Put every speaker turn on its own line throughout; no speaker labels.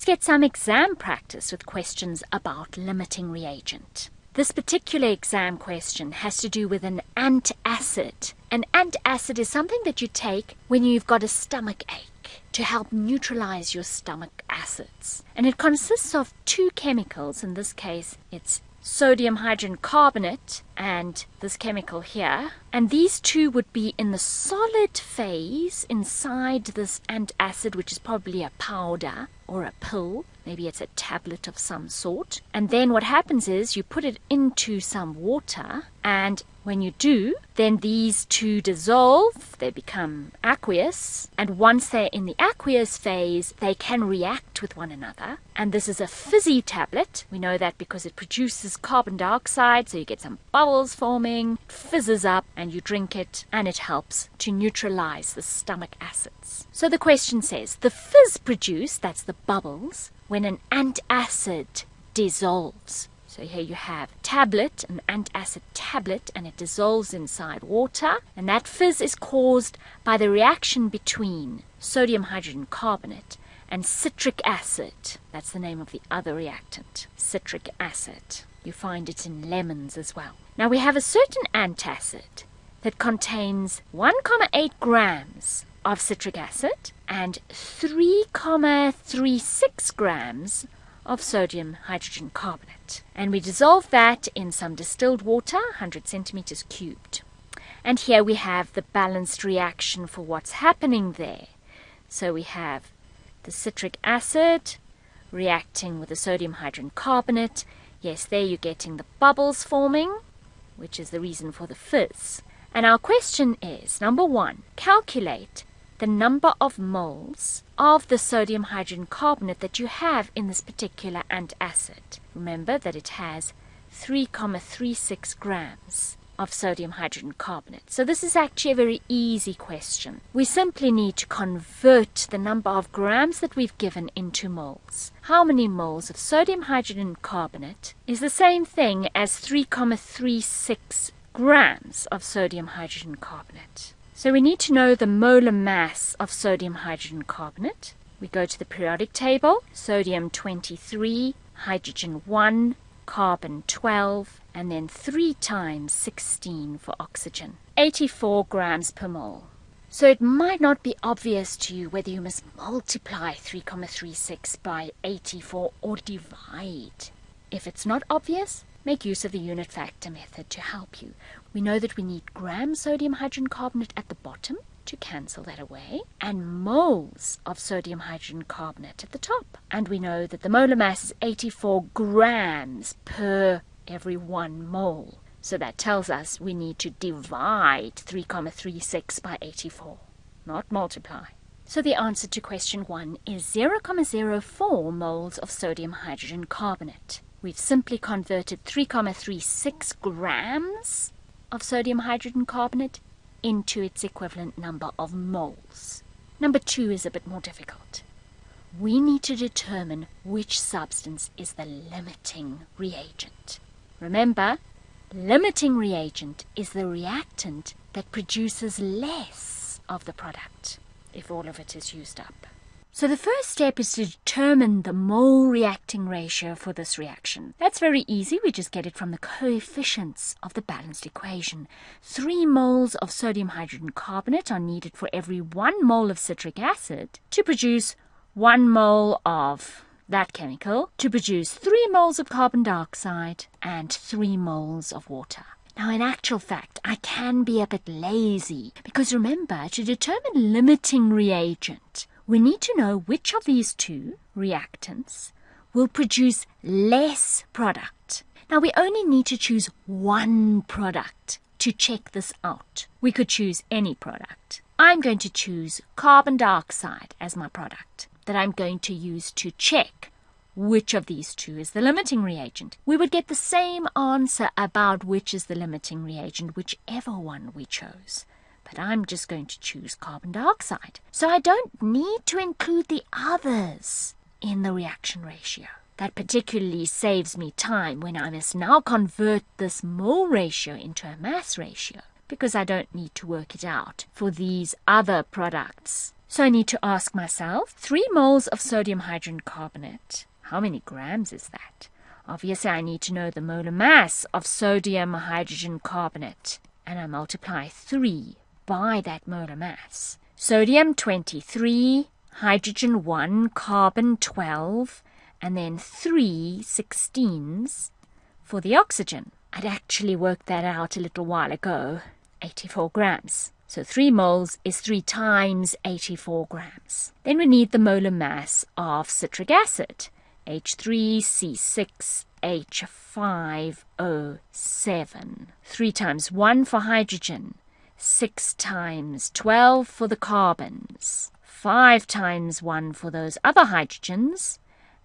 get some exam practice with questions about limiting reagent. This particular exam question has to do with an antacid. An antacid is something that you take when you've got a stomach ache to help neutralize your stomach acids. And it consists of two chemicals. In this case, it's sodium hydrogen carbonate and this chemical here. And these two would be in the solid phase inside this antacid, which is probably a powder or a pill. Maybe it's a tablet of some sort. And then what happens is you put it into some water, and when you do, then these two dissolve, they become aqueous, and once they're in the aqueous phase, they can react with one another. And this is a fizzy tablet. We know that because it produces carbon dioxide, so you get some bubbles forming, it fizzes up, and you drink it, and it helps to neutralize the stomach acids. So the question says, the fizz produced, that's the bubbles, when an antacid dissolves. So here you have tablet, an antacid tablet, and it dissolves inside water. And that fizz is caused by the reaction between sodium hydrogen carbonate and citric acid. That's the name of the other reactant, citric acid. You find it in lemons as well. Now we have a certain antacid that contains 1,8 grams of citric acid and 3,36 grams of sodium hydrogen carbonate. And we dissolve that in some distilled water, 100 centimeters cubed. And here we have the balanced reaction for what's happening there. So we have the citric acid reacting with the sodium hydrogen carbonate. Yes, there you're getting the bubbles forming, which is the reason for the fizz. And our question is, number 1, calculate the number of moles of the sodium hydrogen carbonate that you have in this particular antacid. Remember that it has 3,36 grams of sodium hydrogen carbonate. So this is actually a very easy question. We simply need to convert the number of grams that we've given into moles. How many moles of sodium hydrogen carbonate is the same thing as 3,36 grams of sodium hydrogen carbonate? So we need to know the molar mass of sodium hydrogen carbonate. We go to the periodic table, sodium 23, hydrogen 1, carbon 12, and then 3 times 16 for oxygen. 84 grams per mole. So it might not be obvious to you whether you must multiply 3,36 by 84 or divide. If it's not obvious, make use of the unit factor method to help you. We know that we need gram sodium hydrogen carbonate at the bottom to cancel that away, and moles of sodium hydrogen carbonate at the top. And we know that the molar mass is 84 grams per every 1 mole. So that tells us we need to divide 3,36 by 84, not multiply. So the answer to question 1 is 0,04 moles of sodium hydrogen carbonate. We've simply converted 3,36 grams of sodium hydrogen carbonate into its equivalent number of moles. Number 2 is a bit more difficult. We need to determine which substance is the limiting reagent. Remember, limiting reagent is the reactant that produces less of the product if all of it is used up. So the first step is to determine the mole reacting ratio for this reaction. That's very easy. We just get it from the coefficients of the balanced equation. 3 moles of sodium hydrogen carbonate are needed for every 1 mole of citric acid to produce 1 mole of that chemical, to produce 3 moles of carbon dioxide and 3 moles of water. Now, in actual fact, I can be a bit lazy because remember, to determine limiting reagent, we need to know which of these 2 reactants will produce less product. Now, we only need to choose 1 product to check this out. We could choose any product. I'm going to choose carbon dioxide as my product that I'm going to use to check which of these 2 is the limiting reagent. We would get the same answer about which is the limiting reagent, whichever one we chose. But I'm just going to choose carbon dioxide. So I don't need to include the others in the reaction ratio. That particularly saves me time when I must now convert this mole ratio into a mass ratio, because I don't need to work it out for these other products So I need to ask myself, 3 moles of sodium hydrogen carbonate, how many grams is that? Obviously, I need to know the molar mass of sodium hydrogen carbonate, and I multiply 3 by that molar mass. Sodium 23, hydrogen 1, carbon 12, and then 3 16s for the oxygen. I'd actually worked that out a little while ago, 84 grams. So 3 moles is 3 times 84 grams. Then we need the molar mass of citric acid, H3C6H5O7. 3 times 1 for hydrogen, 6 times 12 for the carbons, 5 times 1 for those other hydrogens,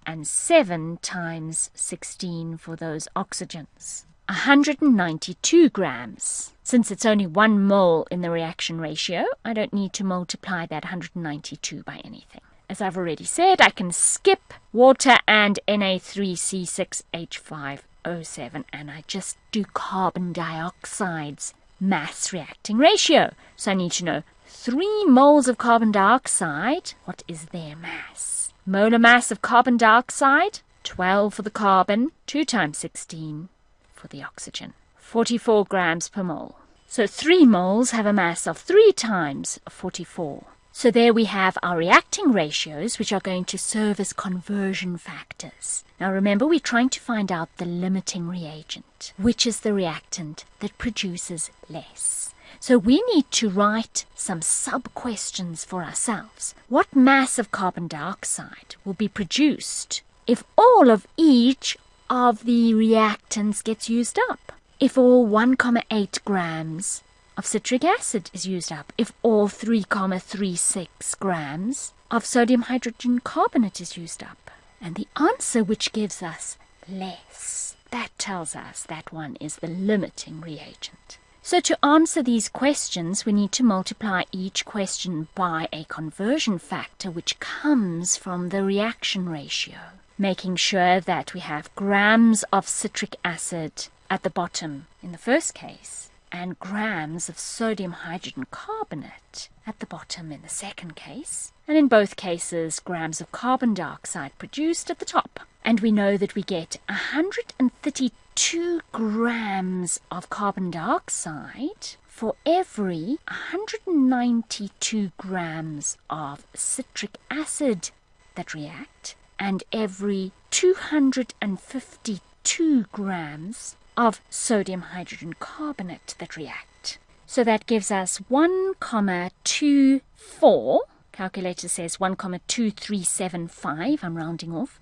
and 7 times 16 for those oxygens. 192 grams. Since it's only 1 mole in the reaction ratio, I don't need to multiply that 192 by anything. As I've already said, I can skip water and Na3C6H5O7, and I just do carbon dioxide's mass reacting ratio. So I need to know 3 moles of carbon dioxide, what is their mass? Molar mass of carbon dioxide, 12 for the carbon, 2 times 16 for the oxygen, 44 grams per mole. So 3 moles have a mass of 3 times 44. So there we have our reacting ratios, which are going to serve as conversion factors. Now remember, we're trying to find out the limiting reagent, which is the reactant that produces less. So we need to write some sub-questions for ourselves. What mass of carbon dioxide will be produced if all of each of the reactants gets used up? If all 1,8 grams of citric acid is used up, if all 3,36 grams of sodium hydrogen carbonate is used up. And the answer, which gives us less, that tells us that one is the limiting reagent. So to answer these questions, we need to multiply each question by a conversion factor which comes from the reaction ratio, making sure that we have grams of citric acid at the bottom in the first case, and grams of sodium hydrogen carbonate at the bottom in the second case, and in both cases grams of carbon dioxide produced at the top. And we know that we get 132 grams of carbon dioxide for every 192 grams of citric acid that react, and every 252 grams of sodium hydrogen carbonate that react. So that gives us 1,24, calculator says 1,2375, I'm rounding off,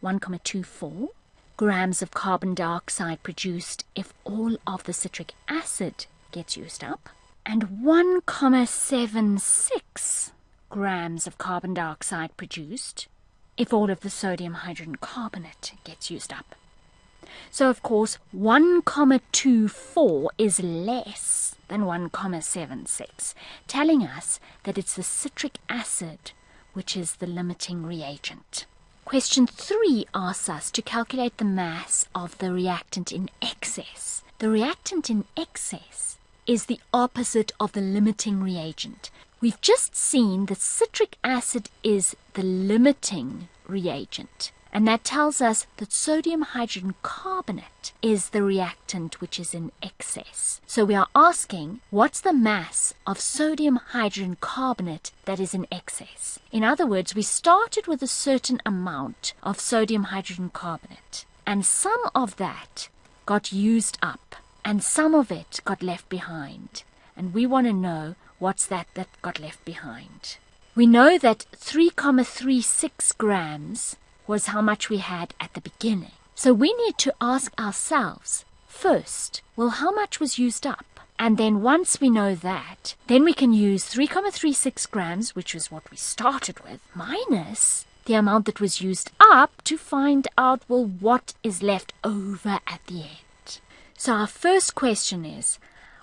1,24 grams of carbon dioxide produced if all of the citric acid gets used up, and 1,76 grams of carbon dioxide produced if all of the sodium hydrogen carbonate gets used up. So, of course, 1,24 is less than 1,76, telling us that it's the citric acid which is the limiting reagent. Question 3 asks us to calculate the mass of the reactant in excess. The reactant in excess is the opposite of the limiting reagent. We've just seen that citric acid is the limiting reagent, and that tells us that sodium hydrogen carbonate is the reactant which is in excess. So we are asking, what's the mass of sodium hydrogen carbonate that is in excess? In other words, we started with a certain amount of sodium hydrogen carbonate, and some of that got used up, and some of it got left behind. And we want to know what's that got left behind. We know that 3,36 grams was how much we had at the beginning. So we need to ask ourselves, first, well, how much was used up? And then once we know that, then we can use 3,36 grams, which was what we started with, minus the amount that was used up to find out, well, what is left over at the end. So our first question is,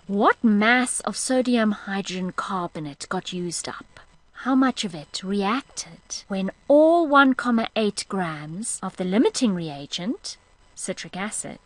what mass of sodium hydrogen carbonate got used up? How much of it reacted when all 1,8 grams of the limiting reagent, citric acid,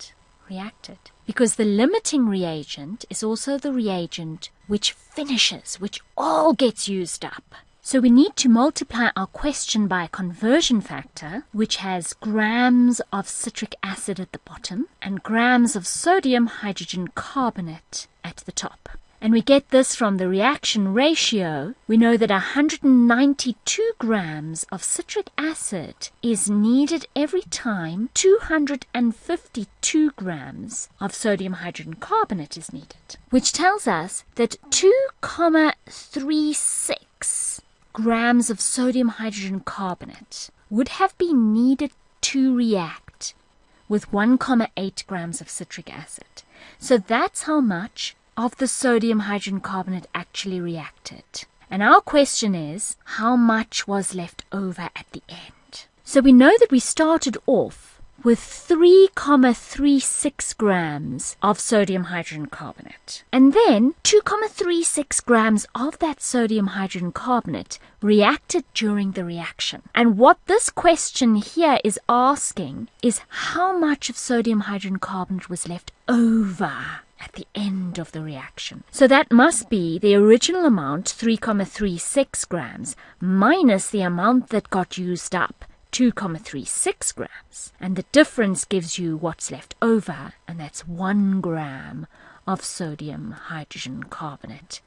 reacted? Because the limiting reagent is also the reagent which finishes, which all gets used up. So we need to multiply our question by a conversion factor, which has grams of citric acid at the bottom and grams of sodium hydrogen carbonate at the top. And we get this from the reaction ratio. We know that 192 grams of citric acid is needed every time 252 grams of sodium hydrogen carbonate is needed, which tells us that 2,36 grams of sodium hydrogen carbonate would have been needed to react with 1,8 grams of citric acid. So that's how much of the sodium hydrogen carbonate actually reacted. And our question is, how much was left over at the end? So we know that we started off with 3,36 grams of sodium hydrogen carbonate. And then 2,36 grams of that sodium hydrogen carbonate reacted during the reaction. And what this question here is asking is how much of sodium hydrogen carbonate was left over at the end of the reaction. So that must be the original amount, 3,36 grams, minus the amount that got used up, 2,36 grams. And the difference gives you what's left over, and that's 1 gram of sodium hydrogen carbonate.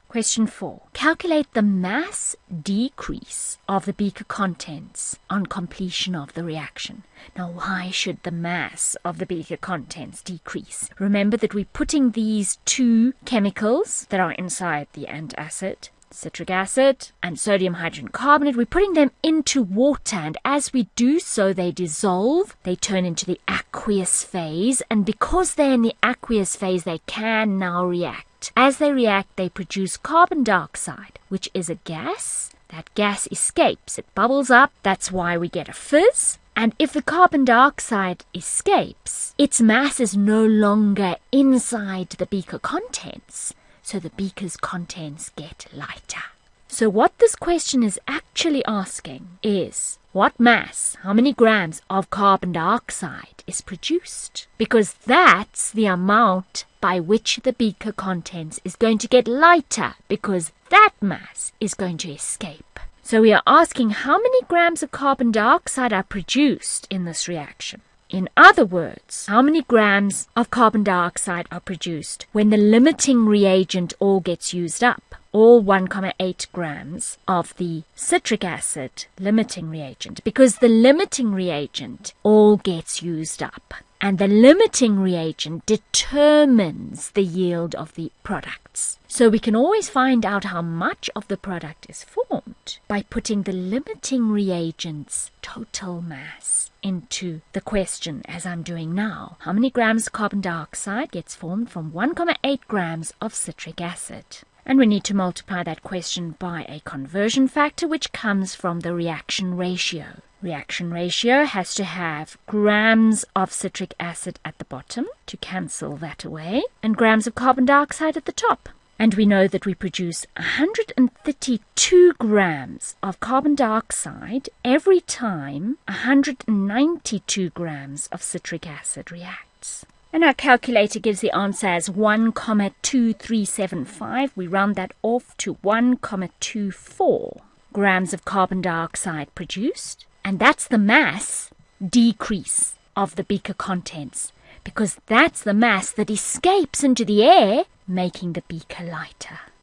Question 4. Calculate the mass decrease of the beaker contents on completion of the reaction. Now, why should the mass of the beaker contents decrease? Remember that we're putting these two chemicals that are inside the antacid, citric acid and sodium hydrogen carbonate, we're putting them into water, and as we do so they dissolve, they turn into the aqueous phase, and because they're in the aqueous phase they can now react. As they react, they produce carbon dioxide, which is a gas. That gas escapes, it bubbles up, that's why we get a fizz. And if the carbon dioxide escapes, its mass is no longer inside the beaker contents, so the beaker's contents get lighter. So what this question is actually asking is, what mass, how many grams of carbon dioxide is produced? Because that's the amount by which the beaker contents is going to get lighter, because that mass is going to escape. So we are asking how many grams of carbon dioxide are produced in this reaction. In other words, how many grams of carbon dioxide are produced when the limiting reagent all gets used up? All 1,8 grams of the citric acid limiting reagent, because the limiting reagent all gets used up. And the limiting reagent determines the yield of the products. So we can always find out how much of the product is formed by putting the limiting reagent's total mass into the question, as I'm doing now. How many grams of carbon dioxide gets formed from 1,8 grams of citric acid? And we need to multiply that question by a conversion factor, which comes from the reaction ratio. Reaction ratio has to have grams of citric acid at the bottom to cancel that away, and grams of carbon dioxide at the top. And we know that we produce 132 grams of carbon dioxide every time 192 grams of citric acid reacts. And our calculator gives the answer as 1,2375. We round that off to 1,24 grams of carbon dioxide produced. And that's the mass decrease of the beaker contents, because that's the mass that escapes into the air, making the beaker lighter.